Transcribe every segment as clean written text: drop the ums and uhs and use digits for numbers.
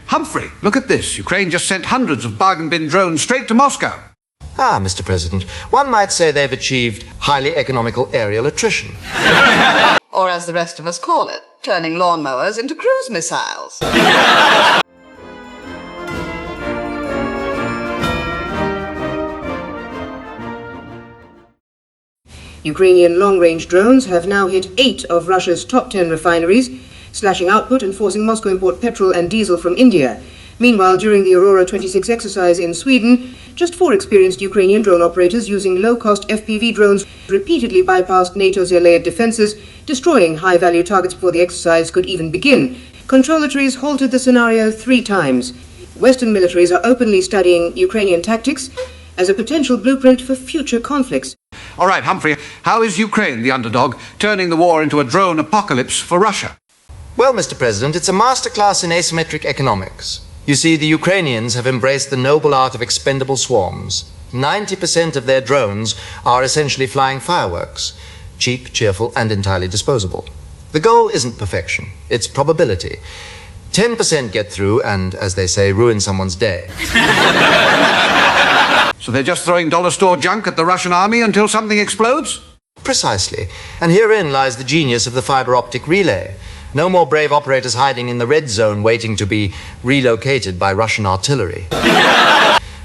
Humphrey, look at this. Ukraine just sent hundreds of bargain bin drones straight to Moscow. Ah, Mr. President, one might say they've achieved highly economical aerial attrition. Or as the rest of us call it, turning lawnmowers into cruise missiles. Ukrainian long-range drones have now hit 8 of Russia's top 10 refineries, slashing output and forcing Moscow import petrol and diesel from India. Meanwhile, during the Aurora 26 exercise in Sweden, just 4 experienced Ukrainian drone operators using low-cost FPV drones repeatedly bypassed NATO's air-layered defenses, destroying high-value targets before the exercise could even begin. Controllatories halted the scenario 3 times. Western militaries are openly studying Ukrainian tactics as a potential blueprint for future conflicts. All right, Humphrey, how is Ukraine, the underdog, turning the war into a drone apocalypse for Russia? Well, Mr. President, it's a masterclass in asymmetric economics. You see, the Ukrainians have embraced the noble art of expendable swarms. 90% of their drones are essentially flying fireworks. Cheap, cheerful, and entirely disposable. The goal isn't perfection, it's probability. 10% get through and, as they say, ruin someone's day. So they're just throwing dollar store junk at the Russian army until something explodes? Precisely. And herein lies the genius of the fiber optic relay. No more brave operators hiding in the red zone waiting to be relocated by Russian artillery.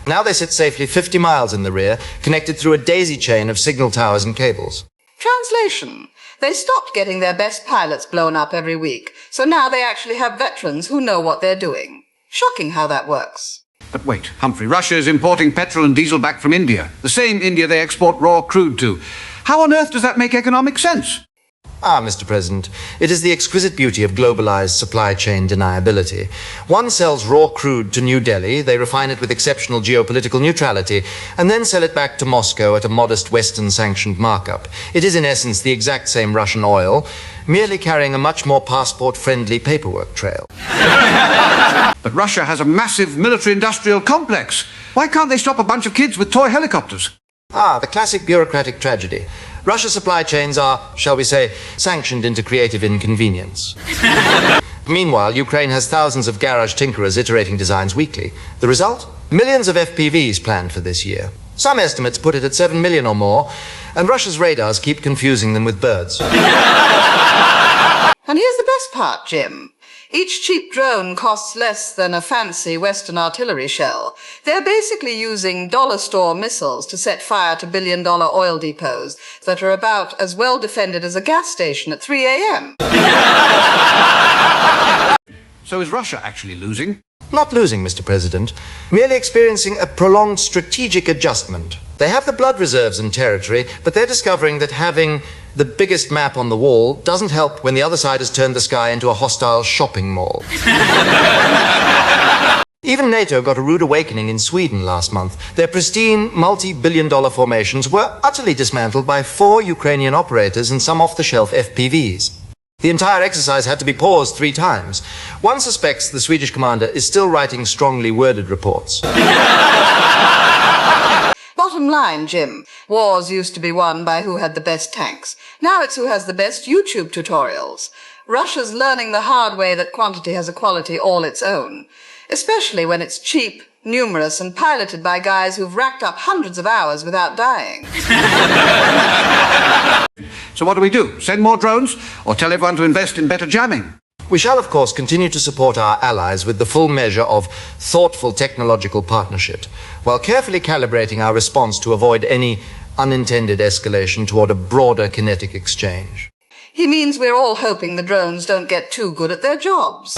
Now they sit safely 50 miles in the rear, connected through a daisy chain of signal towers and cables. Translation. They stopped getting their best pilots blown up every week, so now they actually have veterans who know what they're doing. Shocking how that works. But wait, Humphrey, Russia is importing petrol and diesel back from India, the same India they export raw crude to. How on earth does that make economic sense? Ah, Mr. President, it is the exquisite beauty of globalized supply chain deniability. One sells raw crude to New Delhi, they refine it with exceptional geopolitical neutrality, and then sell it back to Moscow at a modest Western-sanctioned markup. It is in essence the exact same Russian oil, merely carrying a much more passport-friendly paperwork trail. But Russia has a massive military-industrial complex. Why can't they stop a bunch of kids with toy helicopters? Ah, the classic bureaucratic tragedy. Russia's supply chains are, shall we say, sanctioned into creative inconvenience. Meanwhile, Ukraine has thousands of garage tinkerers iterating designs weekly. The result? Millions of FPVs planned for this year. Some estimates put it at 7 million or more, and Russia's radars keep confusing them with birds. And here's the best part, Jim. Each cheap drone costs less than a fancy Western artillery shell. They're basically using dollar store missiles to set fire to billion-dollar oil depots that are about as well defended as a gas station at 3 a.m. So is Russia actually losing? Not losing, Mr. President, merely experiencing a prolonged strategic adjustment. They have the blood reserves and territory, but they're discovering that having the biggest map on the wall doesn't help when the other side has turned the sky into a hostile shopping mall. Even NATO got a rude awakening in Sweden last month. Their pristine, multi-billion-dollar formations were utterly dismantled by 4 Ukrainian operators and some off-the-shelf FPVs. The entire exercise had to be paused 3 times. One suspects the Swedish commander is still writing strongly worded reports. Bottom line, Jim, wars used to be won by who had the best tanks. Now it's who has the best YouTube tutorials. Russia's learning the hard way that quantity has a quality all its own, especially when it's cheap, numerous, and piloted by guys who've racked up hundreds of hours without dying. So what do? Send more drones? Or tell everyone to invest in better jamming? We shall, of course, continue to support our allies with the full measure of thoughtful technological partnership, while carefully calibrating our response to avoid any unintended escalation toward a broader kinetic exchange. He means we're all hoping the drones don't get too good at their jobs.